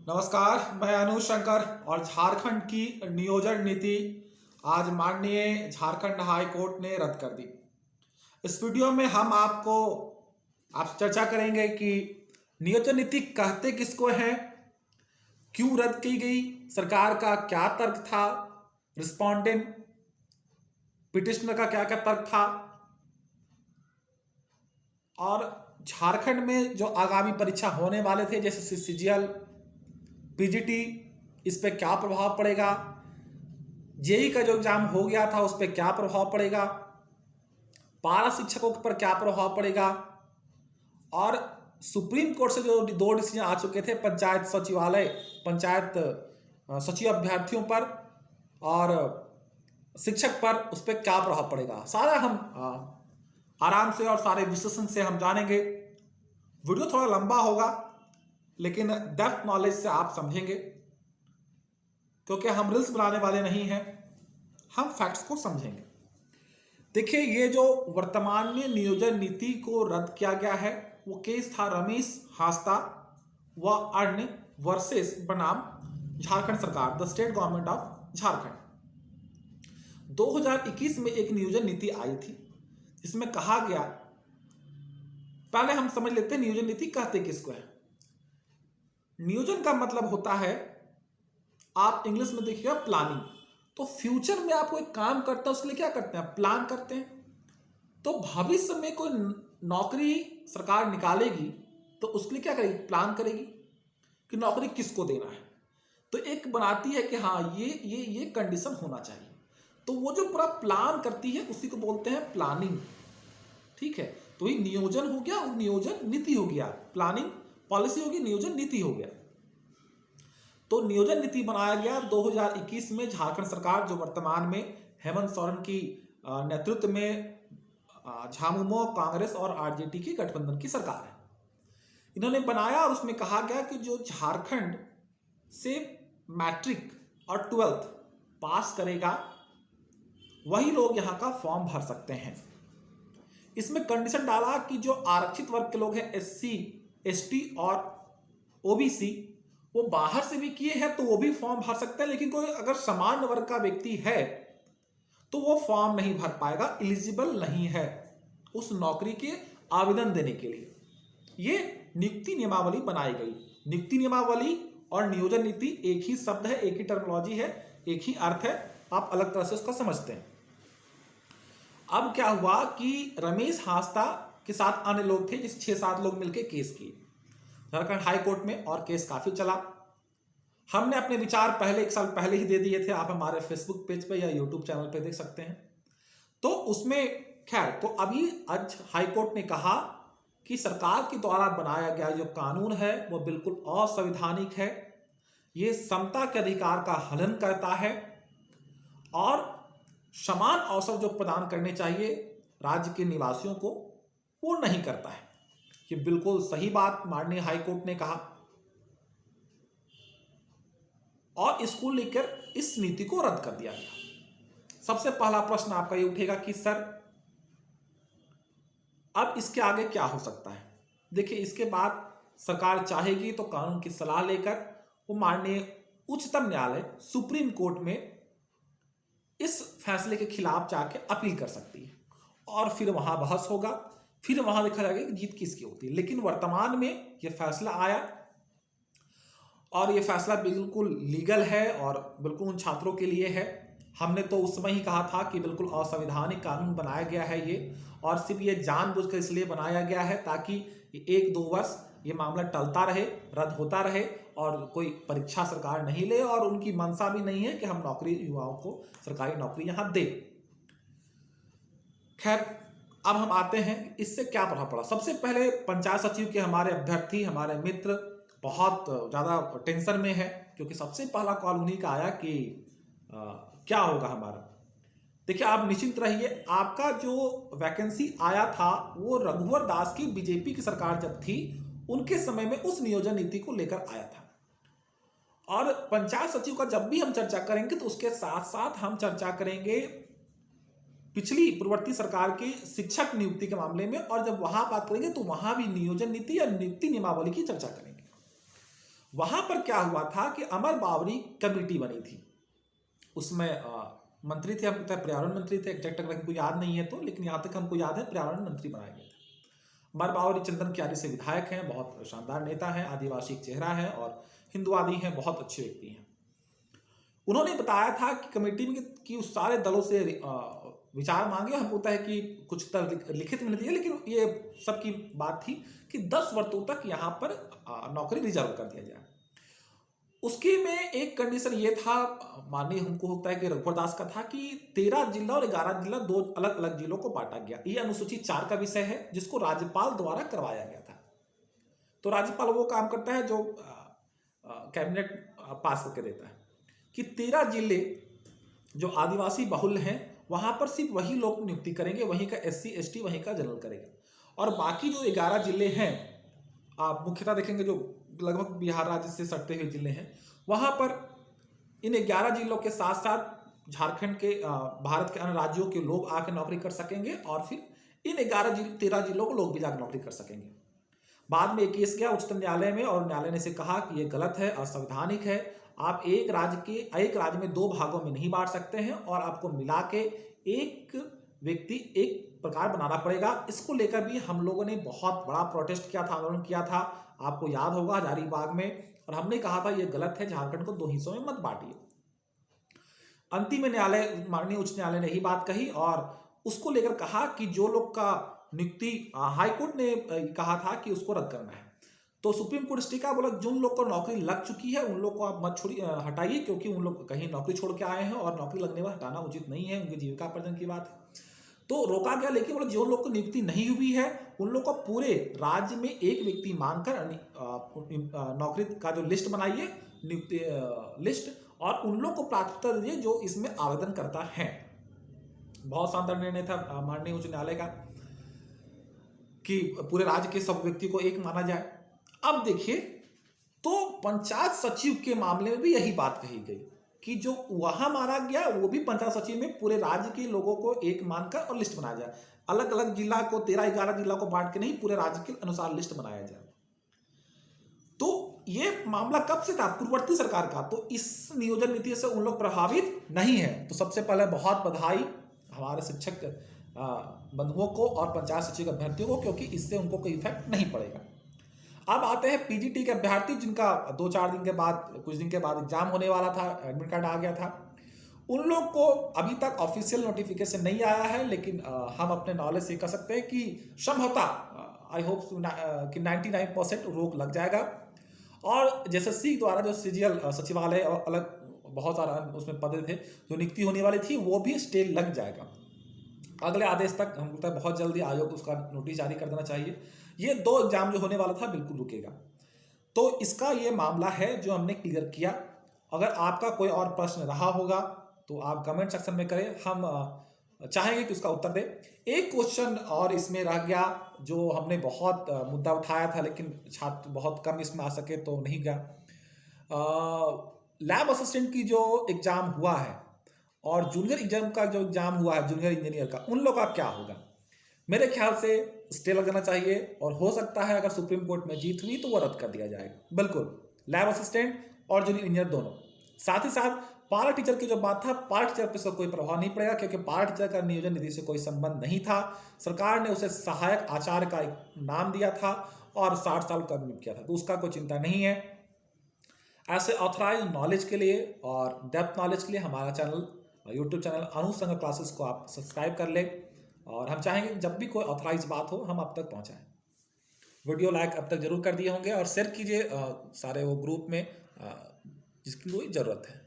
नमस्कार, मैं अनुज शंकर और झारखंड की नियोजन नीति आज माननीय झारखंड हाई कोर्ट ने रद्द कर दी। इस वीडियो में हम आप चर्चा करेंगे कि नियोजन नीति कहते किसको है, क्यों रद्द की गई, सरकार का क्या तर्क था, रिस्पोंडेंट पिटिशनर का क्या क्या तर्क था और झारखंड में जो आगामी परीक्षा होने वाले थे जैसे सीजीएल, पीजीटी, इस पे क्या प्रभाव पड़ेगा, जेई का जो एग्जाम हो गया था उस पर क्या प्रभाव पड़ेगा, पारा शिक्षकों पर क्या प्रभाव पड़ेगा और सुप्रीम कोर्ट से जो दो डिसीजन आ चुके थे पंचायत सचिव अभ्यर्थियों पर और शिक्षक पर, उस पर क्या प्रभाव पड़ेगा, सारा हम आराम से और सारे विश्लेषण से हम जानेंगे। वीडियो थोड़ा लंबा होगा लेकिन डेप्थ नॉलेज से आप समझेंगे, क्योंकि हम रील्स बनाने वाले नहीं हैं, हम फैक्ट्स को समझेंगे। देखिए, ये जो वर्तमान में नियोजन नीति को रद्द किया गया है वो केस था रमेश हांसदा व अन्य वर्सेस बनाम झारखंड सरकार, the state government of Jharkhand. 2021 में एक नियोजन नीति आई थी जिसमें कहा गया, पहले हम समझ लेते हैं नियोजन नीति कहते किसको है। नियोजन का मतलब होता है, आप इंग्लिश में देखिएगा प्लानिंग। तो फ्यूचर में आप कोई काम करते हैं उसके लिए क्या करते हैं, प्लान करते हैं। तो भविष्य में कोई नौकरी सरकार निकालेगी तो उसके लिए क्या करेगी, प्लान करेगी कि नौकरी किसको देना है। तो एक बनाती है कि हाँ ये कंडीशन होना चाहिए। तो वो जो पूरा प्लान करती है उसी को बोलते हैं प्लानिंग। ठीक है, तो ये नियोजन हो गया और नियोजन नीति हो गया। प्लानिंग पॉलिसी होगी, नियोजन नीति हो गया। तो नियोजन नीति बनाया गया 2021 में। झारखंड सरकार जो वर्तमान में हेमंत सोरेन की नेतृत्व में झामुमो, कांग्रेस और आरजेडी की गठबंधन की सरकार है, इन्होंने बनाया और उसमें कहा गया कि जो झारखंड से मैट्रिक और 12th पास करेगा वही लोग यहाँ का फॉर्म भर सकते हैं। इसमें कंडीशन डाला कि जो आरक्षित वर्ग के लोग हैं, एससी, एसटी और ओबीसी, वो बाहर से भी किए हैं तो वो भी फॉर्म भर सकते हैं, लेकिन कोई अगर सामान्य वर्ग का व्यक्ति है तो वो फॉर्म नहीं भर पाएगा, एलिजिबल नहीं है उस नौकरी के आवेदन देने के लिए। ये नियुक्ति नियमावली बनाई गई। नियुक्ति नियमावली और नियोजन नीति एक ही शब्द है, एक ही टर्मिनोलॉजी है, एक ही अर्थ है, आप अलग तरह से उसका समझते हैं। अब क्या हुआ कि रमेश हांसदा के साथ अन्य लोग थे, जिस 6-7 लोग मिलकर केस किए झारखंड हाई कोर्ट में और केस काफी चला। हमने अपने विचार पहले 1 साल पहले ही दे दिए थे, आप हमारे फेसबुक पेज पे या यूट्यूब चैनल पे देख सकते हैं। तो उसमें खैर, तो अभी आज हाई कोर्ट ने कहा कि सरकार के द्वारा बनाया गया जो कानून है वो बिल्कुल असंवैधानिक है, ये समता के अधिकार का हनन करता है और समान अवसर जो प्रदान करने चाहिए राज्य के निवासियों को वो नहीं करता है। ये बिल्कुल सही बात माननीय हाई कोर्ट ने कहा और इसको लेकर इस नीति को रद्द कर दिया गया। सबसे पहला प्रश्न आपका ये उठेगा कि सर अब इसके आगे क्या हो सकता है। देखिए, इसके बाद सरकार चाहेगी तो कानून की सलाह लेकर वो माननीय उच्चतम न्यायालय सुप्रीम कोर्ट में इस फैसले के खिलाफ जाके अपील कर सकती है और फिर वहां बहस होगा, फिर वहां देखा जाएगा कि जीत किसकी होती है। लेकिन वर्तमान में यह फैसला आया और यह फैसला बिल्कुल लीगल है और बिल्कुल उन छात्रों के लिए है। हमने तो उस समय ही कहा था कि बिल्कुल असंवैधानिक कानून बनाया गया है ये, और सिर्फ ये जानबूझकर इसलिए बनाया गया है ताकि 1-2 वर्ष ये मामला टलता रहे, रद्द होता रहे और कोई परीक्षा सरकार नहीं ले, और उनकी मंशा भी नहीं है कि हम नौकरी युवाओं को सरकारी नौकरी यहां दे। खैर, अब हम आते हैं इससे क्या प्रभाव पड़ा। सबसे पहले पंचायत सचिव के हमारे अभ्यर्थी, हमारे मित्र बहुत ज़्यादा टेंशन में है, क्योंकि सबसे पहला कॉल उन्हीं का आया कि क्या होगा हमारा। देखिए, आप निश्चिंत रहिए, आपका जो वैकेंसी आया था वो रघुवर दास की बीजेपी की सरकार जब थी उनके समय में उस नियोजन नीति को लेकर आया था। और पंचायत सचिव का जब भी हम चर्चा करेंगे तो उसके साथ साथ हम चर्चा करेंगे पिछली पूर्ववर्ती सरकार की शिक्षक नियुक्ति के मामले में, और जब वहां बात करेंगे तो वहां भी नियोजन नीति या नियुक्ति नियमावली की चर्चा करेंगे। वहां पर क्या हुआ था कि अमर बावरी कमेटी बनी थी, उसमें मंत्री थे, हमको पर्यावरण मंत्री थे, एग्जैक्ट अगर हमको याद नहीं है तो, लेकिन यहाँ तक हमको याद है पर्यावरण मंत्री बनाए गए थे। अमर बावरी चंदन क्यारी से विधायक हैं, बहुत शानदार नेता हैं, आदिवासी चेहरा है और हिंदुवादी हैं, बहुत अच्छे व्यक्ति हैं। उन्होंने बताया था कि कमेटी में कि उस सारे दलों से विचार मांगे, हमको होता है कि कुछ तक लिखित में नहीं दिया, लेकिन ये सबकी बात थी कि 10 वर्षों तक यहाँ पर नौकरी रिजर्व कर दिया जाए। उसके में एक कंडीशन ये था, माननीय हमको होता है कि रघुवर दास का था कि 13 जिला और 11 जिला 2 अलग अलग जिलों को बांटा गया। ये अनुसूची 4 का विषय है जिसको राज्यपाल द्वारा करवाया गया था। तो राज्यपाल वो काम करता है जो कैबिनेट पास करके देता है कि 13 जिले जो आदिवासी बहुल हैं वहां पर सिर्फ वही लोग नियुक्ति करेंगे, वहीं का SC ST वहीं का जनरल करेगा, और बाकी जो 11 जिले हैं, आप मुख्यतः देखेंगे जो लगभग बिहार राज्य से सटते हुए जिले हैं, वहां पर इन 11 जिलों के साथ साथ झारखंड के भारत के अन्य राज्यों के लोग आकर नौकरी कर सकेंगे, और फिर इन 13 जिलों को लोग भी जाकर नौकरी कर सकेंगे। बाद में एक केस गया उच्चतम न्यायालय में और न्यायालय ने इसे कहा कि यह गलत है, असंवैधानिक है, आप एक राज्य में 2 भागों में नहीं बांट सकते हैं और आपको मिला के एक व्यक्ति एक प्रकार बनाना पड़ेगा। इसको लेकर भी हम लोगों ने बहुत बड़ा प्रोटेस्ट किया था, आंदोलन किया था, आपको याद होगा हजारीबाग में, और हमने कहा था यह गलत है, झारखंड को 2 हिस्सों में मत बांटिए। अंतिम में न्यायालय, माननीय उच्च न्यायालय ने यही बात कही और उसको लेकर कहा कि जो लोग का नियुक्ति हाईकोर्ट ने कहा था कि उसको रद्द करना है, तो सुप्रीम कोर्ट स्टिका बोला जिन लोग को नौकरी लग चुकी है उन लोग को आप मत छोड़िए, हटाइए, क्योंकि उन लोग कहीं नौकरी छोड़ के आए हैं और नौकरी लगने पर हटाना उचित नहीं है, उनकी जीविकापार्जन की बात है, तो रोका गया। लेकिन बोला जो लोग को नियुक्ति नहीं हुई है उन लोग को पूरे राज्य में एक व्यक्ति मांगकर नौकरी का जो लिस्ट बनाइए, नियुक्ति लिस्ट, और उन लोग को प्राथमिकता दीजिए जो इसमें आवेदन करता है। बहुत शानदार निर्णय था माननीय उच्च न्यायालय का कि पूरे राज्य के सब व्यक्ति को एक माना जाए। अब देखिए, तो पंचायत सचिव के मामले में भी यही बात कही गई कि जो वहां माना गया वो भी पंचायत सचिव में पूरे राज्य के लोगों को एक मानकर और लिस्ट बनाया जाए, अलग अलग जिला को 13-11 जिला को बांट के नहीं, पूरे राज्य के अनुसार लिस्ट बनाया जाए। तो ये मामला कब से था? पूर्ववर्ती सरकार का। तो इस नियोजन नीति से उन लोग प्रभावित नहीं है। तो सबसे पहले बहुत बधाई हमारे शिक्षक बंधुओं को और पंचायत सचिव अभ्यर्थियों को, क्योंकि इससे उनको कोई इफेक्ट नहीं पड़ेगा। अब आते हैं PGT के अभ्यर्थी जिनका 2-4 दिन के बाद, कुछ दिन के बाद एग्जाम होने वाला था, एडमिट कार्ड आ गया था। उन लोग को अभी तक ऑफिशियल नोटिफिकेशन नहीं आया है, लेकिन हम अपने नॉलेज से कह सकते हैं कि संभवतः आई होप कि 99% रोक लग जाएगा। और JSSC द्वारा जो CGL सचिवालय और अलग बहुत सारा उसमें पद थे जो नियुक्ति होने वाली थी, वो भी स्टे लग जाएगा अगले आदेश तक। हम लगता है बहुत जल्दी आयोग उसका नोटिस जारी कर देना चाहिए। ये 2 एग्जाम जो होने वाला था बिल्कुल रुकेगा। तो इसका ये मामला है जो हमने क्लियर किया। अगर आपका कोई और प्रश्न रहा होगा तो आप कमेंट सेक्शन में करें, हम चाहेंगे कि उसका उत्तर दें। एक क्वेश्चन और इसमें रह गया जो हमने बहुत मुद्दा उठाया था, लेकिन छात्र बहुत कम इसमें आ सके तो नहीं गया। लैब असिस्टेंट की जो एग्जाम हुआ है और जूनियर एग्जाम का जो एग्जाम हुआ है जूनियर इंजीनियर का, उन लोग का क्या होगा? मेरे ख्याल से स्टे लग जाना चाहिए, और हो सकता है अगर सुप्रीम कोर्ट में जीत हुई तो वो रद्द कर दिया जाएगा। बिल्कुल, लैब असिस्टेंट और जूनियर इंजीनियर दोनों। साथ ही साथ पारा टीचर की जो बात था, पारा टीचर पे से कोई प्रभाव नहीं पड़ेगा, क्योंकि पारा टीचर का नियोजन नीति से कोई संबंध नहीं था। सरकार ने उसे सहायक आचार्य का एक नाम दिया था और 60 साल का नियुक्त किया था, तो उसका कोई चिंता नहीं है। ऐसे ऑथराइज नॉलेज के लिए और डेप्थ नॉलेज के लिए हमारा चैनल, यूट्यूब चैनल अनुसंग क्लासेस को आप सब्सक्राइब कर ले, और हम चाहेंगे जब भी कोई ऑथराइज बात हो हम आप तक पहुंचाएं। वीडियो लाइक अब तक जरूर कर दिए होंगे और शेयर कीजिए सारे वो ग्रुप में जिसकी कोई ज़रूरत है।